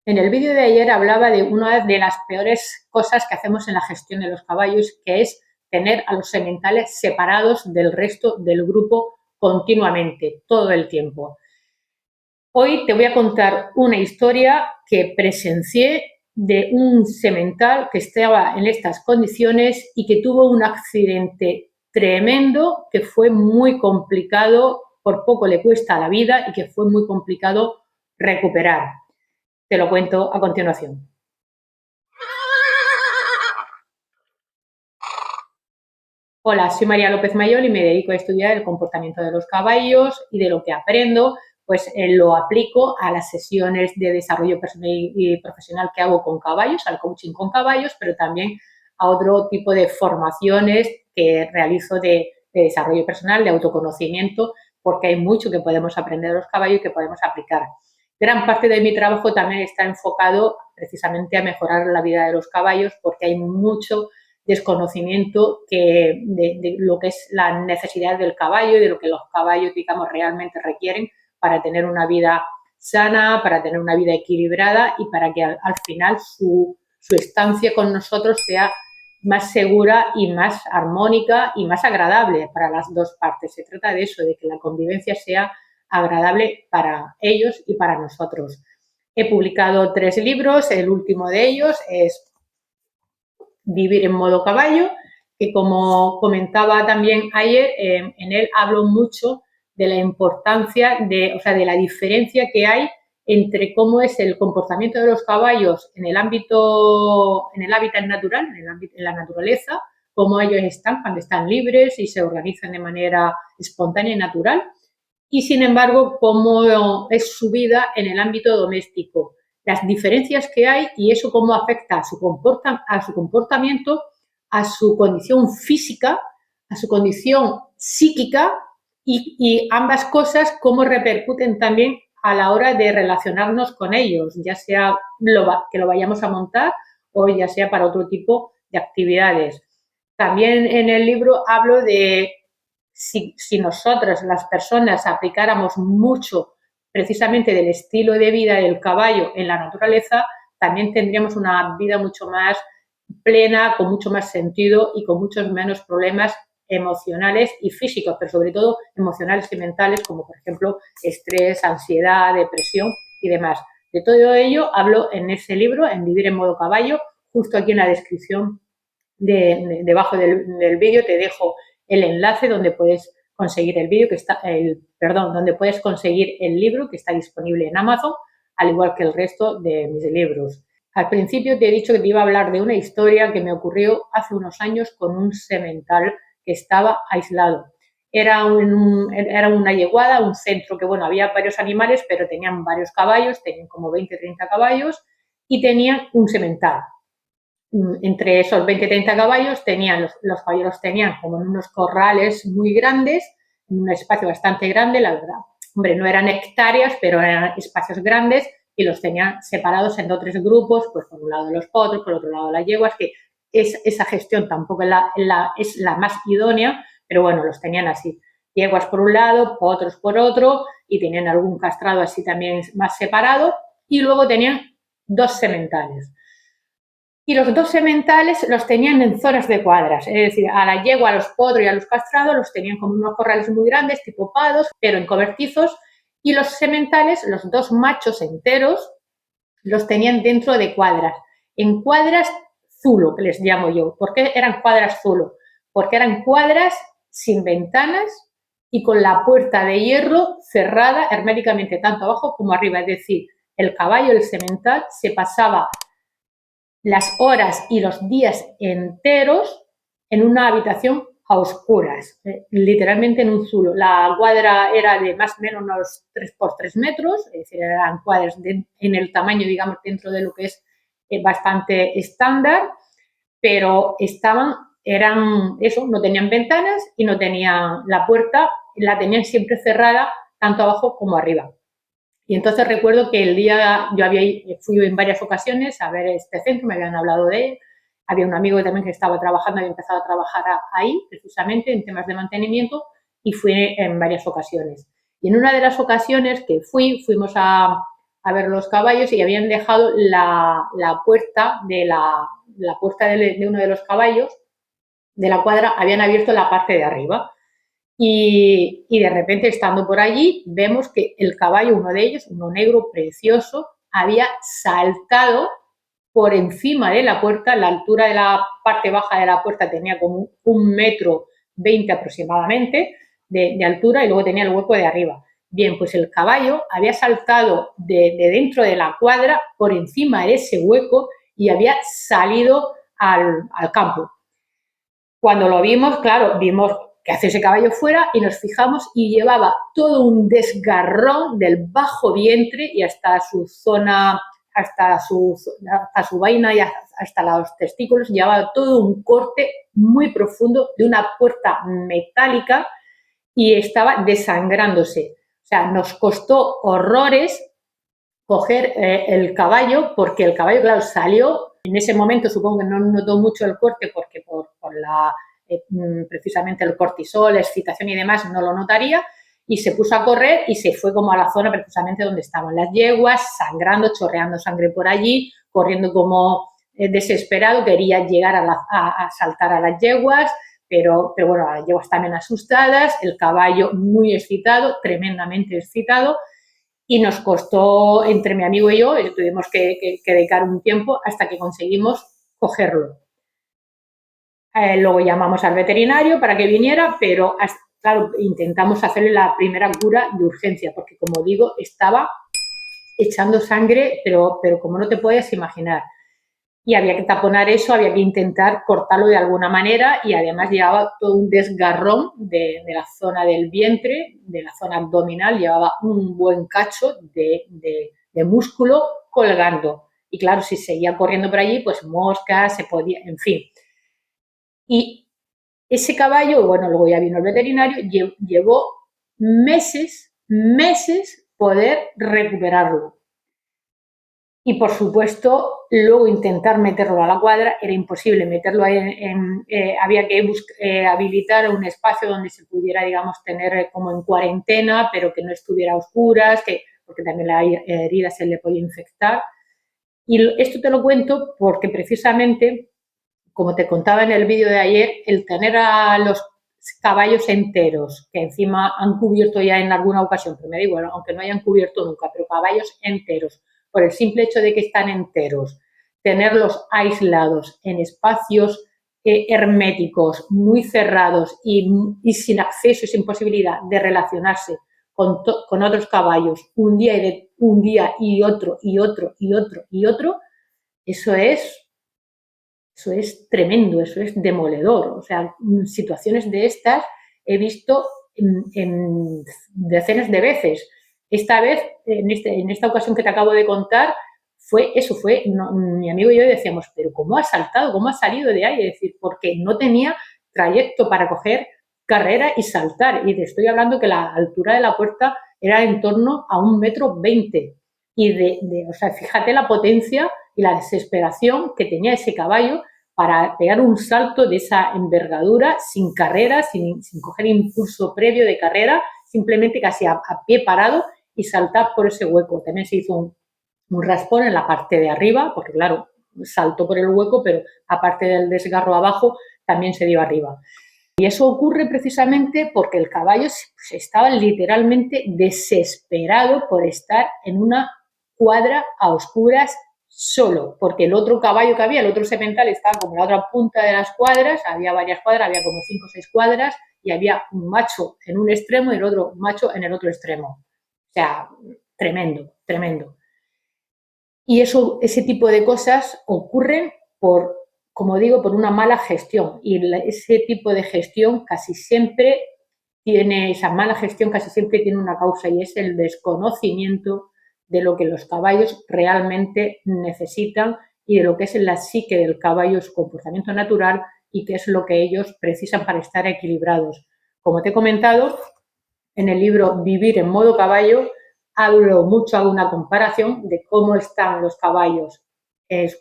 En el vídeo de ayer hablaba de una de las peores cosas que hacemos en la gestión de los caballos, que es tener a los sementales separados del resto del grupo continuamente, todo el tiempo. Hoy te voy a contar una historia que presencié de un semental que estaba en estas condiciones y que tuvo un accidente tremendo que fue muy complicado, por poco le cuesta la vida y que fue muy complicado recuperar. Te lo cuento a continuación. Hola, soy María López Mayol y me dedico a estudiar el comportamiento de los caballos, y de lo que aprendo pues lo aplico a las sesiones de desarrollo personal y profesional que hago con caballos, al coaching con caballos, pero también a otro tipo de formaciones que realizo de desarrollo personal, de autoconocimiento, porque hay mucho que podemos aprender de los caballos y que podemos aplicar. Gran parte de mi trabajo también está enfocado precisamente a mejorar la vida de los caballos, porque hay mucho desconocimiento de lo que es la necesidad del caballo y de lo que los caballos, digamos, realmente requieren para tener una vida sana, para tener una vida equilibrada y para que al final su estancia con nosotros sea más segura y más armónica y más agradable para las dos partes. Se trata de eso, de que la convivencia sea agradable para ellos y para nosotros. He publicado 3 libros, el último de ellos es Vivir en modo caballo, que como comentaba también ayer, en él hablo mucho de la importancia de la diferencia que hay entre cómo es el comportamiento de los caballos en el ámbito, en el hábitat natural, en la naturaleza, cómo ellos están cuando están libres y se organizan de manera espontánea y natural, y sin embargo cómo es su vida en el ámbito doméstico, las diferencias que hay y eso cómo afecta a su comportamiento, a su condición física, a su condición psíquica, y ambas cosas cómo repercuten también a la hora de relacionarnos con ellos, ya sea que lo vayamos a montar o ya sea para otro tipo de actividades. También en el libro hablo de si nosotras, las personas, aplicáramos mucho precisamente del estilo de vida del caballo en la naturaleza, también tendríamos una vida mucho más plena, con mucho más sentido y con muchos menos problemas emocionales y físicos, pero sobre todo emocionales y mentales, como por ejemplo estrés, ansiedad, depresión y demás. De todo ello hablo en ese libro, en Vivir en modo caballo. Justo aquí en la descripción debajo del vídeo te dejo el enlace donde puedes conseguir el vídeo donde puedes conseguir el libro que está disponible en Amazon, al igual que el resto de mis libros. Al principio te he dicho que te iba a hablar de una historia que me ocurrió hace unos años con un semental que estaba aislado. Era una yeguada, un centro que, bueno, había varios animales, pero tenían varios caballos, tenían como 20, 30 caballos y tenían un semental. Entre esos 20-30 caballos los caballeros tenían como en unos corrales muy grandes, en un espacio bastante grande, la verdad. Hombre, no eran hectáreas, pero eran espacios grandes y los tenían separados en 2 o 3 grupos, pues por un lado los potros, por otro lado las yeguas, que esa gestión tampoco es la más idónea, pero bueno, los tenían así. Yeguas por un lado, potros por otro, y tenían algún castrado así también más separado, y luego tenían 2 sementales. Y los 2 sementales los tenían en zonas de cuadras, es decir, a la yegua, a los potros y a los castrados los tenían como unos corrales muy grandes, tipo pados, pero en cobertizos, y los sementales, los 2 machos enteros, los tenían dentro de cuadras, en cuadras zulo, que les llamo yo. ¿Por qué eran cuadras zulo? Porque eran cuadras sin ventanas y con la puerta de hierro cerrada herméticamente, tanto abajo como arriba, es decir, el caballo, el semental, se pasaba las horas y los días enteros en una habitación a oscuras, literalmente en un zulo. La cuadra era de más o menos unos 3 por 3 metros, es decir, eran cuadras en el tamaño, digamos, dentro de lo que es bastante estándar, pero no tenían ventanas y no tenían la puerta, la tenían siempre cerrada, tanto abajo como arriba. Y entonces recuerdo que fui en varias ocasiones a ver este centro, me habían hablado de él, había un amigo también que estaba trabajando, había empezado a trabajar ahí, precisamente, en temas de mantenimiento, y fui en varias ocasiones. Y en una de las ocasiones que fuimos a a ver los caballos y habían dejado la puerta la puerta de uno de los caballos de la cuadra, habían abierto la parte de arriba. Y de repente, estando por allí, vemos que el caballo, uno de ellos, uno negro precioso, había saltado por encima de la puerta. La altura de la parte baja de la puerta tenía como 1,20 m aproximadamente de altura, y luego tenía el hueco de arriba. Bien, pues el caballo había saltado de dentro de la cuadra por encima de ese hueco y había salido al campo. Cuando lo vimos, claro, vimos que hace ese caballo fuera y nos fijamos y llevaba todo un desgarrón del bajo vientre y hasta su zona, hasta su vaina y hasta los testículos, llevaba todo un corte muy profundo de una puerta metálica y estaba desangrándose. O sea, nos costó horrores coger el caballo, porque el caballo, claro, salió. En ese momento supongo que no notó mucho el corte porque por precisamente el cortisol, la excitación y demás no lo notaría, y se puso a correr y se fue como a la zona precisamente donde estaban las yeguas, sangrando, chorreando sangre por allí, corriendo como desesperado, quería llegar a saltar a las yeguas, pero bueno, las yeguas también asustadas, el caballo muy excitado, tremendamente excitado, y nos costó, entre mi amigo y yo, tuvimos que dedicar un tiempo hasta que conseguimos cogerlo. Luego llamamos al veterinario para que viniera, pero claro, intentamos hacerle la primera cura de urgencia, porque como digo, estaba echando sangre, pero como no te puedes imaginar. Y había que taponar eso, había que intentar cortarlo de alguna manera, y además llevaba todo un desgarrón de la zona del vientre, de la zona abdominal, llevaba un buen cacho de músculo colgando. Y claro, si seguía corriendo por allí, pues moscas, se podía, en fin. Y ese caballo, bueno, luego ya vino el veterinario, llevó meses poder recuperarlo. Y, por supuesto, luego intentar meterlo a la cuadra era imposible. Meterlo había que habilitar un espacio donde se pudiera, digamos, tener como en cuarentena, pero que no estuviera a oscuras, porque también la herida se le podía infectar. Y esto te lo cuento porque precisamente, como te contaba en el vídeo de ayer, el tener a los caballos enteros, que encima han cubierto ya en alguna ocasión, pero me da igual, aunque no hayan cubierto nunca, pero caballos enteros, por el simple hecho de que están enteros, tenerlos aislados en espacios herméticos, muy cerrados y sin acceso y sin posibilidad de relacionarse con otros caballos un día y otro, y otro, y otro, y otro, eso es tremendo, eso es demoledor. O sea, situaciones de estas he visto en decenas de veces. Esta vez, en esta ocasión que te acabo de contar, mi amigo y yo decíamos, pero ¿cómo ha saltado? ¿Cómo ha salido de ahí? Es decir, porque no tenía trayecto para coger carrera y saltar. Y te estoy hablando que la altura de la puerta era en torno a 1,20 m. Y o sea, fíjate la potencia y la desesperación que tenía ese caballo para pegar un salto de esa envergadura, sin carrera, sin coger impulso previo de carrera, simplemente casi a pie parado y saltar por ese hueco. También se hizo un raspón en la parte de arriba, porque claro, saltó por el hueco, pero aparte del desgarro abajo, también se dio arriba. Y eso ocurre precisamente porque el caballo estaba literalmente desesperado por estar en una cuadra a oscuras solo, porque el otro caballo que había, el otro semental, estaba como en la otra punta de las cuadras, había varias cuadras, había como 5 o 6 cuadras, y había un macho en un extremo y el otro macho en el otro extremo. O sea, tremendo, tremendo. Y ese tipo de cosas ocurren como digo, por una mala gestión. Y ese tipo de gestión casi siempre esa mala gestión casi siempre tiene una causa, y es el desconocimiento de lo que los caballos realmente necesitan y de lo que es la psique del caballo, su comportamiento natural, y qué es lo que ellos precisan para estar equilibrados. Como te he comentado, en el libro Vivir en modo caballo hago una comparación de cómo están los caballos,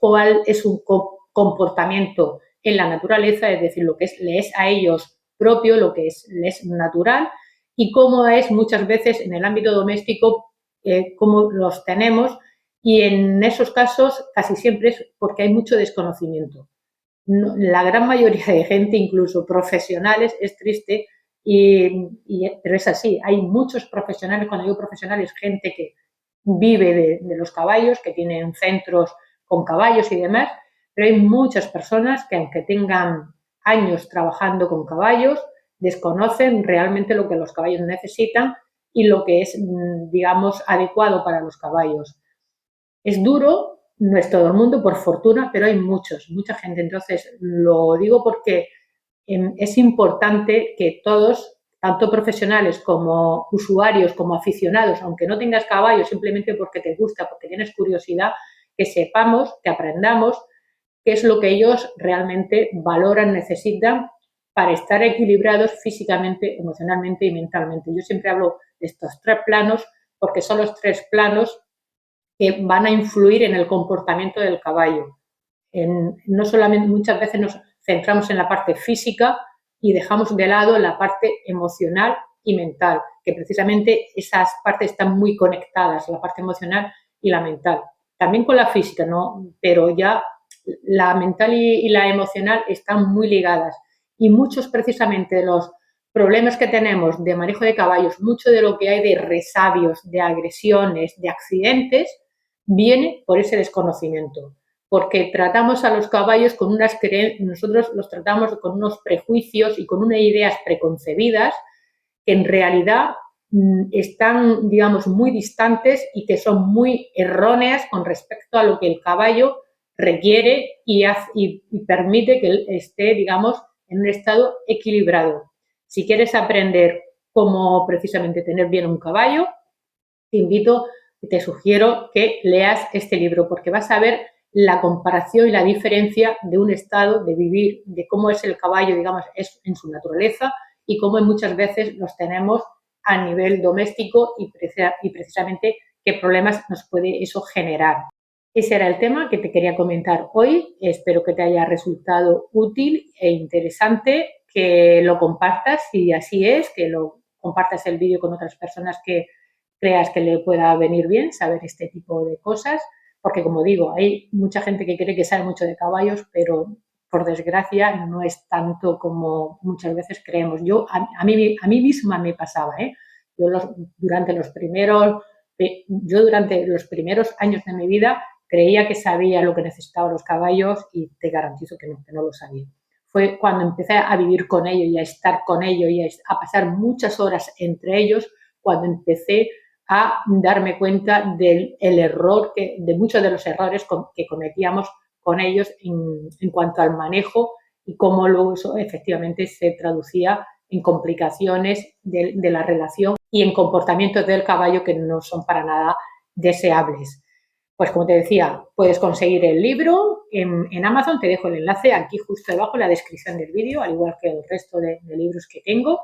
cuál es su comportamiento en la naturaleza, es decir, lo que les es a ellos propio, lo que les es natural, y cómo es muchas veces en el ámbito doméstico cómo los tenemos, y en esos casos casi siempre es porque hay mucho desconocimiento. La gran mayoría de gente, incluso profesionales, es triste, pero es así. Hay muchos profesionales, cuando digo profesionales, gente que vive de los caballos, que tienen centros con caballos y demás, pero hay muchas personas que, aunque tengan años trabajando con caballos, desconocen realmente lo que los caballos necesitan y lo que es, digamos, adecuado para los caballos. Es duro, no es todo el mundo, por fortuna, pero hay mucha gente. Entonces, lo digo porque es importante que todos, tanto profesionales como usuarios, como aficionados, aunque no tengas caballo, simplemente porque te gusta, porque tienes curiosidad, que sepamos, que aprendamos qué es lo que ellos realmente valoran, necesitan para estar equilibrados físicamente, emocionalmente y mentalmente. Yo siempre hablo de estos 3 planos porque son los 3 planos que van a influir en el comportamiento del caballo. No solamente, muchas veces nos centramos en la parte física y dejamos de lado la parte emocional y mental, que precisamente esas partes están muy conectadas, la parte emocional y la mental. También con la física, ¿no? Pero ya la mental y la emocional están muy ligadas. Y muchos precisamente de los problemas que tenemos de manejo de caballos, mucho de lo que hay de resabios, de agresiones, de accidentes, viene por ese desconocimiento. Porque tratamos a los caballos con unas creencias, nosotros los tratamos con unos prejuicios y con unas ideas preconcebidas que en realidad están, digamos, muy distantes y que son muy erróneas con respecto a lo que el caballo requiere y permite que él esté, digamos, en un estado equilibrado. Si quieres aprender cómo precisamente tener bien un caballo, te invito y te sugiero que leas este libro, porque vas a ver la comparación y la diferencia de un estado de vivir, de cómo es el caballo, digamos, es en su naturaleza, y cómo muchas veces los tenemos a nivel doméstico y precisamente qué problemas nos puede eso generar. Ese era el tema que te quería comentar hoy. Espero que te haya resultado útil e interesante, que lo compartas si así es, que lo compartas el vídeo con otras personas que creas que le pueda venir bien saber este tipo de cosas, porque como digo, hay mucha gente que cree que sabe mucho de caballos, pero por desgracia no es tanto como muchas veces creemos. A mí misma me pasaba, ¿eh? Durante los primeros años de mi vida creía que sabía lo que necesitaban los caballos y te garantizo que no lo sabía. Fue cuando empecé a vivir con ellos y a estar con ellos y a pasar muchas horas entre ellos, cuando empecé a darme cuenta del error, de muchos de los errores que cometíamos con ellos en cuanto al manejo y cómo luego eso efectivamente se traducía en complicaciones de la relación y en comportamientos del caballo que no son para nada deseables. Pues como te decía, puedes conseguir el libro en Amazon, te dejo el enlace aquí justo debajo en la descripción del vídeo, al igual que el resto de libros que tengo.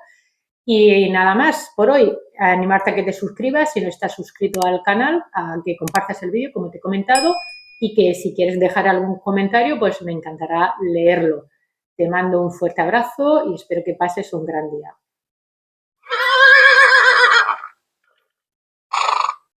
Y nada más por hoy, animarte a que te suscribas si no estás suscrito al canal, a que compartas el vídeo como te he comentado y que si quieres dejar algún comentario, pues me encantará leerlo. Te mando un fuerte abrazo y espero que pases un gran día.